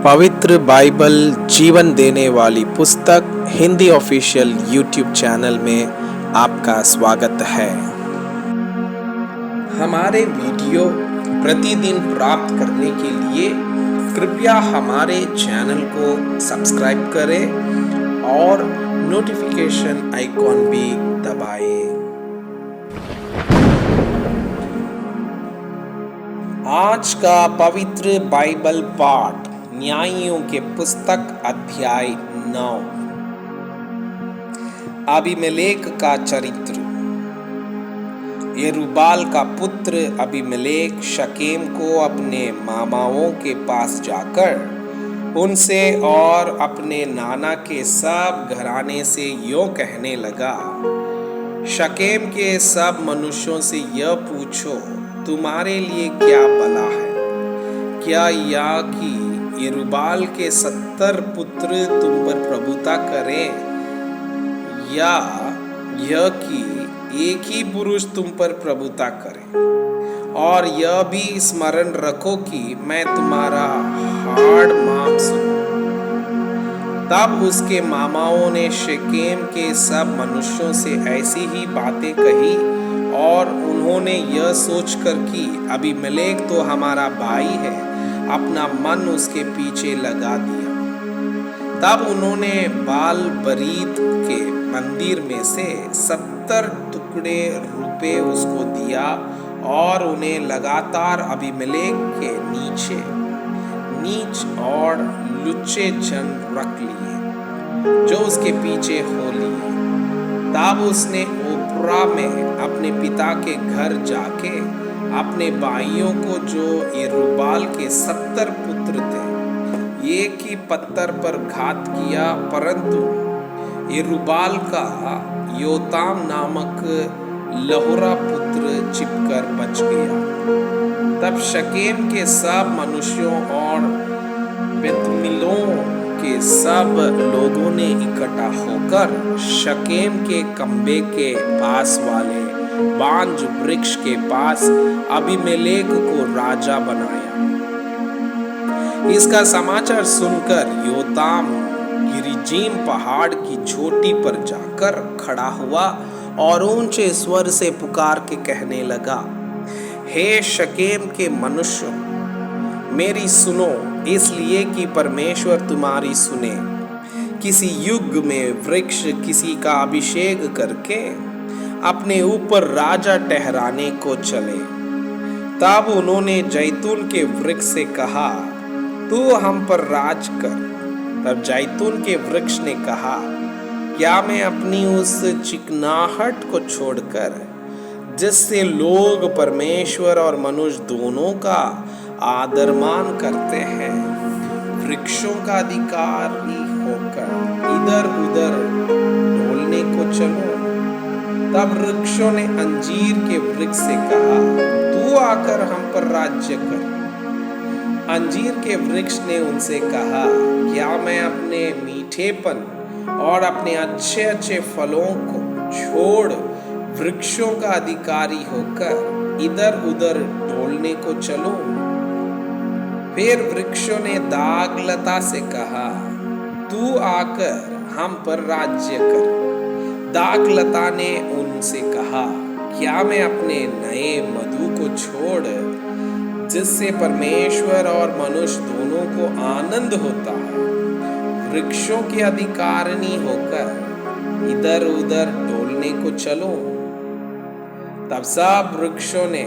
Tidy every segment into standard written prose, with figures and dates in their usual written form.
पवित्र बाइबल जीवन देने वाली पुस्तक हिंदी ऑफिशियल यूट्यूब चैनल में आपका स्वागत है। हमारे वीडियो प्रतिदिन प्राप्त करने के लिए कृपया हमारे चैनल को सब्सक्राइब करें और नोटिफिकेशन आइकॉन भी दबाएं। आज का पवित्र बाइबल पाठ न्यायियों के पुस्तक अध्याय 9। अबीमेलेक का चरित्र। यरूबाल का पुत्र अबीमेलेक शकेम को अपने मामाओं के पास जाकर उनसे और अपने नाना के सब घराने से यों कहने लगा, शकेम के सब मनुष्यों से यह पूछो, तुम्हारे लिए क्या भला है? क्या या कि यरूबाल के 70 पुत्र तुम पर प्रभुता करें, या यह कि एक ही पुरुष तुम पर प्रभुता करे? और यह भी स्मरण रखो कि मैं तुम्हारा हाड़ मांस हूं। तब उसके मामाओं ने शकेम के सब मनुष्यों से ऐसी ही बातें कही, और उन्होंने यह सोचकर कि अबीमेलेक तो हमारा भाई है, अपना मन उसके पीछे लगा दिया। तब उन्होंने बाल बरीत के मंदिर में से 70 टुकड़े रुपए उसको दिया और उन्हें लगातार अबीमेलेक के नीच और लुच्चे जन रख लिए, जो उसके पीछे हो लिए। तब उसने ओप्रा में अपने पिता के घर जाके अपने भाइयों को, जो यरूबाल के 70 पुत्र थे, एक ही पत्थर पर घात किया, परंतु यरूबाल का योताम नामक लहुरा पुत्र छिपकर बच गया। तब शकेम के सब मनुष्यों और बेतमिल्लों के सब लोगों ने इकट्ठा होकर शकेम के खंबे के पास वाले बांज वृक्ष के पास अबीमेलेक को राजा बनाया। इसका समाचार सुनकर योताम गिरिजीम पहाड़ की चोटी पर जाकर खड़ा हुआ और ऊंचे स्वर से पुकार के कहने लगा, हे शकेम के मनुष्यों, मेरी सुनो, इसलिए कि परमेश्वर तुम्हारी सुने। किसी युग में वृक्ष किसी का अभिषेक करके अपने ऊपर राजा ठहराने को चले। तब उन्होंने जैतून के वृक्ष से कहा, तू हम पर राज कर। तब जैतून के वृक्ष ने कहा, क्या मैं अपनी उस चिकनाहट को छोड़कर, जिससे लोग परमेश्वर और मनुष्य दोनों का आदर मान करते हैं, वृक्षों का अधिकारी होकर इधर उधर ढोलने को चलूं? तब वृक्षों ने अंजीर के वृक्ष से कहा, तू आकर हम पर राज्य कर। अंजीर के वृक्ष ने उनसे कहा, क्या मैं अपने मीठेपन और अपने अच्छे अच्छे फलों को छोड़ वृक्षों का अधिकारी होकर इधर उधर ढोलने को चलूं? फिर वृक्षों ने दागलता से कहा, तू आकर हम पर राज्य कर। दागलता ने उनसे कहा, क्या मैं अपने नए मधु को छोड़, जिससे परमेश्वर और मनुष्य दोनों को आनंद होता है, वृक्षों की अधिकारिणी होकर इधर उधर डोलने को चलूं? तब सब वृक्षों ने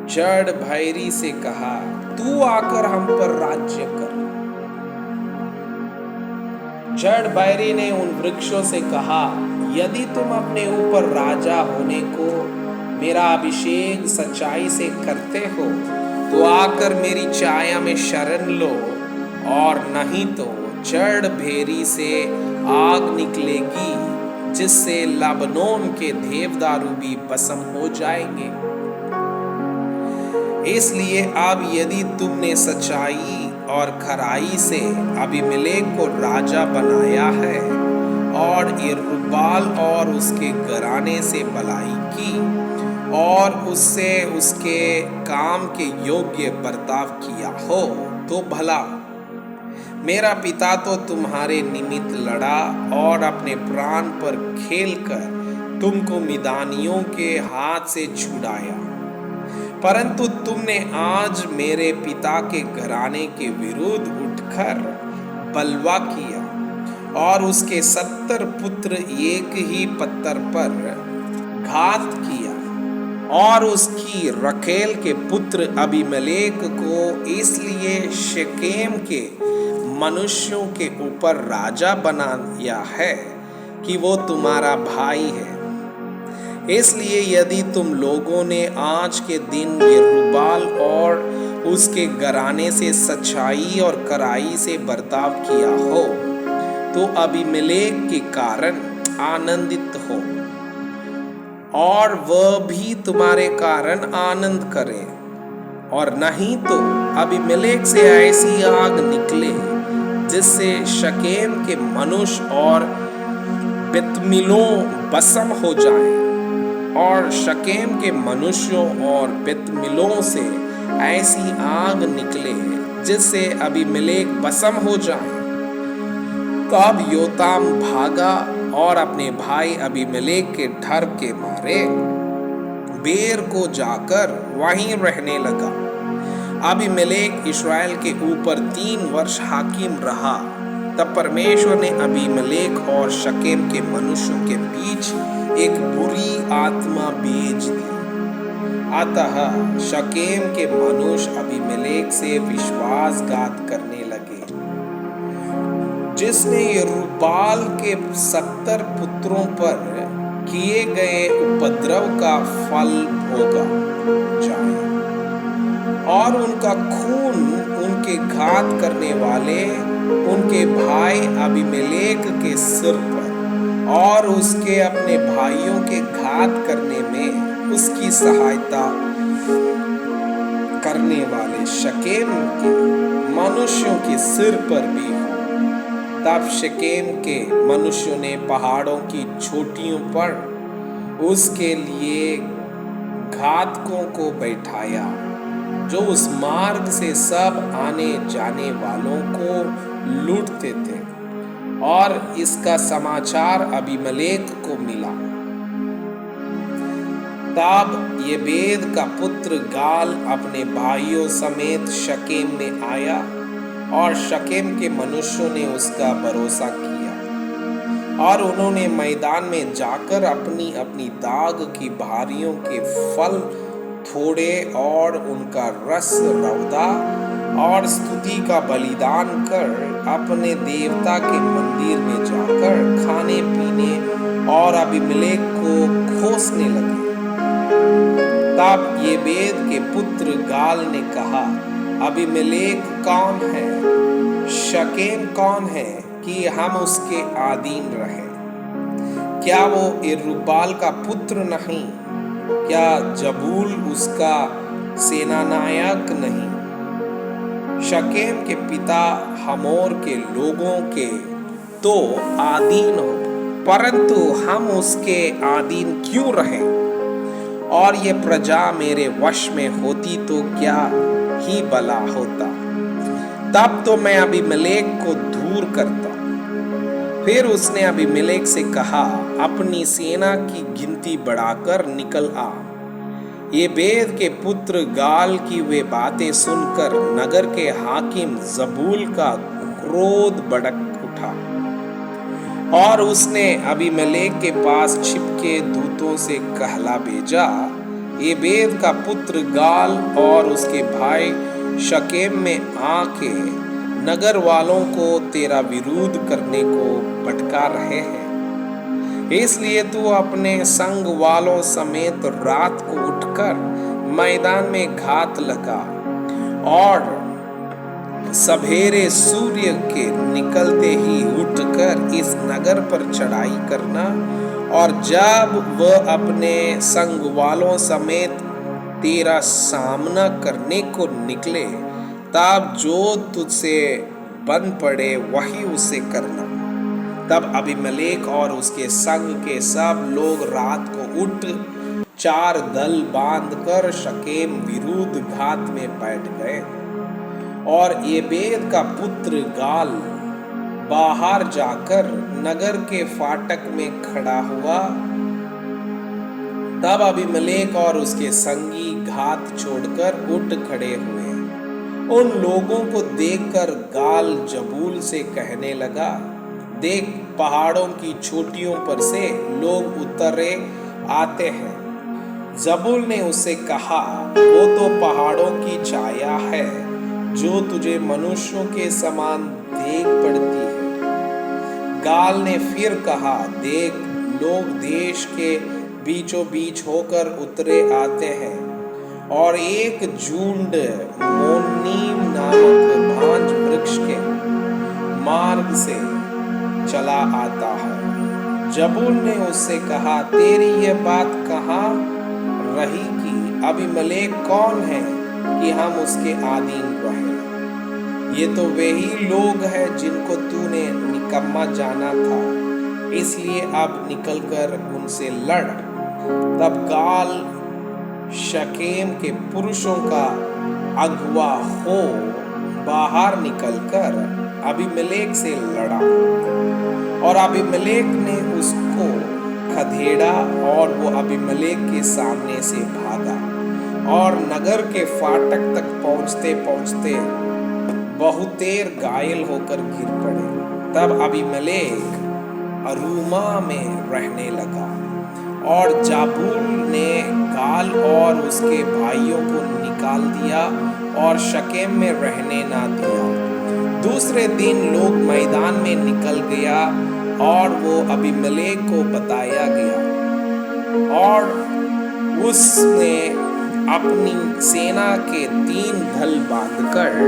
जड़ भैरी से कहा, तू आकर हम पर राज्य कर। जड़ भैरी ने उन वृक्षों से कहा, यदि तुम अपने ऊपर राजा होने को मेरा अभिषेक सच्चाई से करते हो, तो आकर मेरी छाया में शरण लो, और नहीं तो जड़ भेरी से आग निकलेगी, जिससे लबनोन के देवदारू भी भस्म हो जाएंगे। इसलिए अब यदि तुमने सच्चाई और खराई से अबीमेलेक को राजा बनाया है, और यरूबाल और उसके घराने से भलाई की, और उससे उसके काम के योग्य बर्ताव किया हो, तो भला। मेरा पिता तो तुम्हारे निमित्त लड़ा और अपने प्राण पर खेलकर तुमको मिदानियों के हाथ से छुड़ाया, परंतु तुमने आज मेरे पिता के घराने के विरुद्ध उठकर बलवा किया और उसके 70 पुत्र एक ही पत्थर पर घात किया। और उसकी रखेल के पुत्र अबीमेलेक को इसलिए शेकेम के मनुष्यों के ऊपर राजा बनाया है कि वो तुम्हारा भाई है। इसलिए यदि तुम लोगों ने आज के दिन यरूब्बाल और उसके घराने से सच्चाई और कराई से बर्ताव किया हो तो अबीमेलेक के कारण आनंदित हो और वह भी तुम्हारे कारण आनंद करे, और नहीं तो अबीमेलेक से ऐसी आग निकले जिससे शकेम के मनुष्य और बेतमिलों भस्म हो जाएं, और शकेम के मनुष्यों और बेतमिलों से ऐसी आग निकले जिससे अबीमेलेक भस्म हो जाए। तब योताम भागा और अपने भाई अबीमेलेक के डर के मारे बेर को जाकर वहीं रहने लगा। अबीमेलेक इस्राएल के ऊपर 3 वर्ष हाकिम रहा। तब परमेश्वर ने अबीमेलेक और शकेम के मनुष्यों के बीच एक बुरी आत्मा भेज दी। अतः शकेम के मनुष्य अबीमेलेक से विश्वासघात करने लगे, जिसने यरूब्बाल के 70 पुत्रों पर किए गए उपद्रव का फल भोगा जाए, और उनका खून उनके घात करने वाले उनके भाई अबीमेलेक के सिर पर और उसके अपने भाइयों के घात करने में उसकी सहायता करने वाले शकेम के मनुष्यों के सिर पर भी हो। तब शकेम के मनुष्यों ने पहाड़ों की चोटियों पर उसके लिए घातकों को बैठाया, जो उस मार्ग से सब आने जाने वालों को लूटते थे, और इसका समाचार अबीमेलेक को मिला। तब येबेद का पुत्र गाल अपने भाइयों समेत शकेम में आया, और शकेम के मनुष्यों ने उसका भरोसा किया, और उन्होंने मैदान में जाकर अपनी अपनी दाग की भारियों के फल थोड़े और उनका रस रौदा और स्तुति का बलिदान कर अपने देवता के मंदिर में जाकर खाने पीने और अबीमेलेक को खोसने लगे। तब येबेद के पुत्र गाल ने कहा, अबीमेलेक कौन है? शकेम कौन है कि हम उसके अधीन रहें? क्या वो यरूब्बाल का पुत्र नहीं? क्या जबूल उसका सेनानायक नहीं? शकेम के पिता हमोर के लोगों के तो अधीन हो, परंतु हम उसके अधीन क्यों रहें? और ये प्रजा मेरे वश में होती तो क्या ही भला होता। तब तो मैं अबीमेलेक को दूर करता। फिर उसने अबीमेलेक से कहा, अपनी सेना की गिनती बढ़ाकर निकल आ। येबेद के पुत्र गाल की वे बातें सुनकर नगर के हाकिम जबूल का क्रोध भड़क उठा, और उसने अबीमेलेक के पास छिपके दूतों से कहला भेजा, येबेद का पुत्र गाल और उसके भाई शकेम में आके नगर वालों को तेरा विरोध करने को भटका रहे हैं। इसलिए तू अपने संग वालों समेत रात को उठकर मैदान में घात लगा, और सवेरे सूर्य के निकलते ही उठकर इस नगर पर चढ़ाई करना, और जब वह अपने संग वालों समेत तेरा सामना करने को निकले, तब जो तुझसे बन पड़े वही उसे करना। तब अबीमेलेक और उसके संग के सब लोग रात को उठ 4 दल बांधकर शकेम विरुद्ध घात में बैठ गए, और एबेद का पुत्र गाल बाहर जाकर नगर के फाटक में खड़ा हुआ। तब अबीमेलेक और उसके संगी घात छोड़कर उठ खड़े हुए। उन लोगों को देखकर गाल जबूल से कहने लगा, देख, पहाड़ों की चोटियों पर से लोग उतरे आते हैं। जबूल ने उससे कहा, वो तो पहाड़ों की छाया है जो तुझे मनुष्यों के समान देख पड़ती है। गाल ने फिर कहा, देख, लोग देश के बीचों बीच होकर उतरे आते हैं और एक झुंड मोन्नीम नामक भांज वृक्ष के मार्ग से चला आता है। जबूल ने उससे कहा, तेरी यह बात कहाँ रही कि अबीमेलेक कौन है कि हम उसके अधीन रहें? ये तो वही लोग हैं जिनको तूने निकम्मा जाना था, इसलिए अब निकलकर उनसे लड़। तब गाल शकेम के पुरुषों का अगुआ हो बाहर निकलकर अबीमेलेक से लड़ा और अबीमेलेक ने उसको खदेड़ा और वो अबीमेलेक के सामने से भागा और नगर के फाटक तक पहुंचते पहुंचते बहुतेर घायल होकर गिर पड़े। तब अबीमेलेक अरूमा में रहने लगा और जाबूल ने गाल और उसके भाइयों को निकाल दिया और शकेम में रहने ना दिया। दूसरे दिन लोग मैदान में निकल गया और वो अबीमेलेक को बताया गया और उसने अपनी सेना के 3 दल बांधकर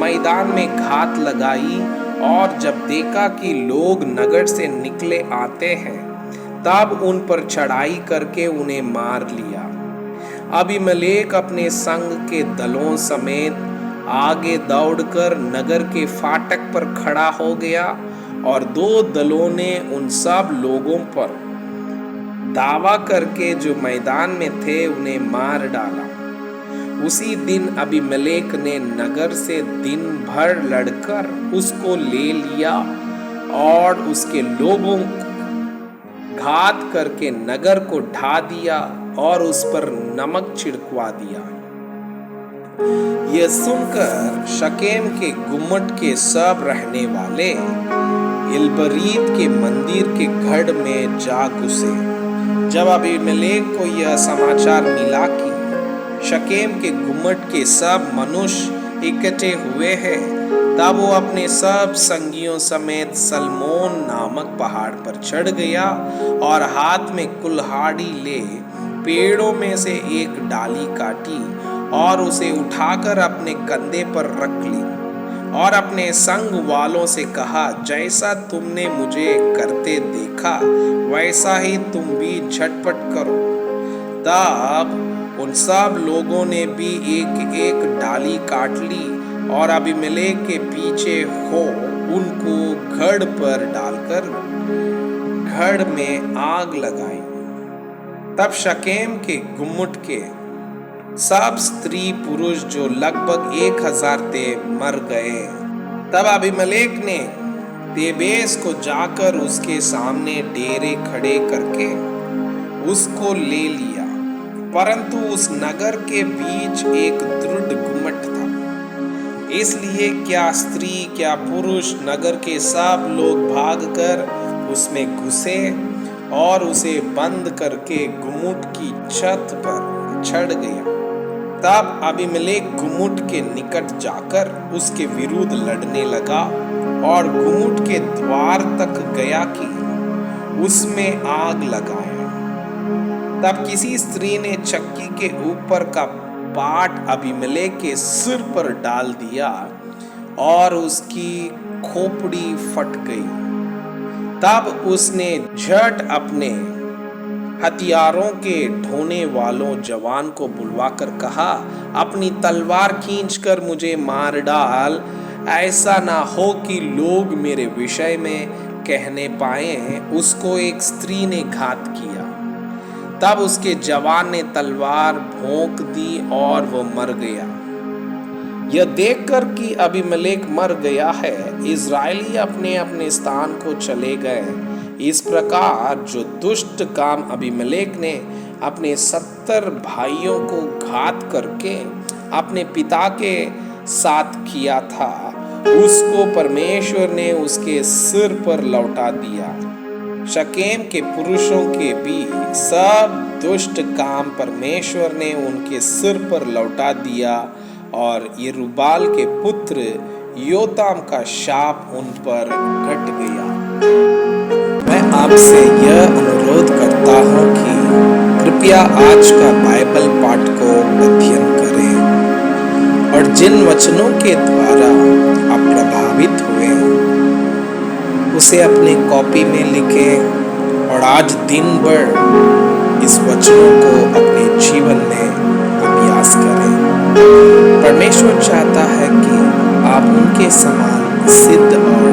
मैदान में घात लगाई और जब देखा कि लोग नगर से निकले आते हैं तब उन पर चढ़ाई करके उन्हें मार लिया। अबीमेलेक अपने संग के दलों समेत आगे दौड़कर नगर के फाटक पर खड़ा हो गया और 2 दलों ने उन सब लोगों पर दावा करके जो मैदान में थे उन्हें मार डाला। उसी दिन अबीमेलेक ने नगर से दिन भर लड़कर उसको ले लिया और उसके लोगों घात करके नगर को ढा दिया और उस पर नमक छिड़कवा दिया। यह सुनकर शकेम के गुम्मट के सब रहने वाले इल्बरीत के मंदिर के गढ़ में जा घुसे। जब अबीमेलेक को यह समाचार मिला कि शकेम के गुम्मट के सब मनुष्य इकट्ठे हुए हैं, तब वो अपने सब संगियों समेत सलमोन नामक पहाड़ पर चढ़ गया और हाथ में कुल्हाड़ी ले पेड़ों में से एक डाली काटी और उसे उठाकर अपने कंधे पर रख ली और अपने संग वालों से कहा, जैसा तुमने मुझे करते देखा वैसा ही तुम भी झटपट करो। तब उन सब लोगों ने भी एक एक डाली काट ली और अबीमेलेक के पीछे हो उनको गढ़ पर डालकर गढ़ में आग लगाई। तब शकेम के गुम्मट के सब स्त्री पुरुष जो लगभग 1000 थे मर गए। तब अबीमेलेक ने तेबेस को जाकर उसके सामने डेरे खड़े करके उसको ले लिया, परंतु उस नगर के बीच एक दृढ़ गुम्मट था, इसलिए क्या स्त्री क्या पुरुष नगर के सब लोग भागकर उसमें घुसे और उसे बंद करके गुम्मट की छत पर चढ़ गया। तब अबीमेलेक गुम्मट के निकट जाकर उसके विरुद्ध लड़ने लगा और गुम्मट के द्वार तक गया कि उसमें आग लगाया। तब किसी स्त्री ने चक्की के ऊपर का पाट अबीमेलेक के सिर पर डाल दिया और उसकी खोपड़ी फट गई। तब उसने झट अपने हथियारों के ढोने वालों जवान को बुलवाकर कहा, अपनी तलवार खींचकर मुझे मार डाल, ऐसा ना हो कि लोग मेरे विषय में कहने पाए उसको एक स्त्री ने घात किया। तब उसके जवान ने तलवार भोंक दी और वो मर गया। यह देखकर कि अबीमेलेक मर गया है, इज़राइली अपने अपने स्थान को चले गए। इस प्रकार जो दुष्ट काम अबीमेलेक ने अपने 70 भाइयों को घात करके अपने पिता के साथ किया था, उसको परमेश्वर ने उसके सिर पर लौटा दिया। शकेम के पुरुषों के भी सब दुष्ट काम परमेश्वर ने उनके सिर पर लौटा दिया, और यरूब्बाल के पुत्र योताम का शाप उन पर घट गया। मैं आपसे यह अनुरोध करता हूँ कि कृपया आज का बाइबल पाठ को अध्ययन करें और जिन वचनों के द्वारा आप प्रभावित हुए उसे अपने कॉपी में लिखें और आज दिन भर इस वचनों को अपने जीवन में अभ्यास करें। परमेश्वर चाहता है कि आप उनके समान सिद्ध और